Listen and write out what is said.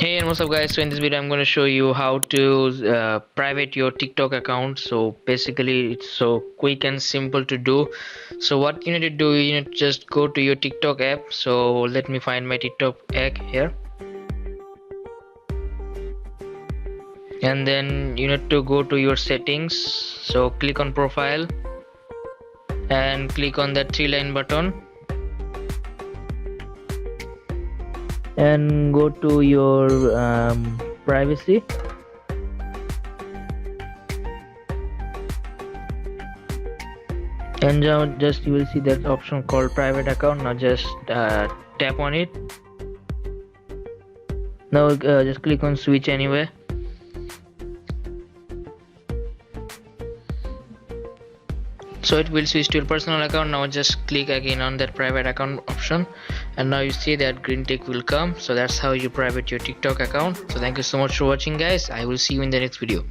Hey, and what's up guys? So in this video I'm going to show you how to private your TikTok account. So basically it's so quick and simple to do. So what you need to do, you need to just go to your TikTok app. So let me find my TikTok app here, and then you need to go to your settings. So click on profile and click on that three line button and go to your privacy. And now just you will see that option called private account. Now just tap on it. Now just click on switch anyway. So it will switch to your personal account. Now just click again on that private account option, and now you see that green tick will come. So that's how you private your TikTok account. So thank you so much for watching guys. I will see you in the next video.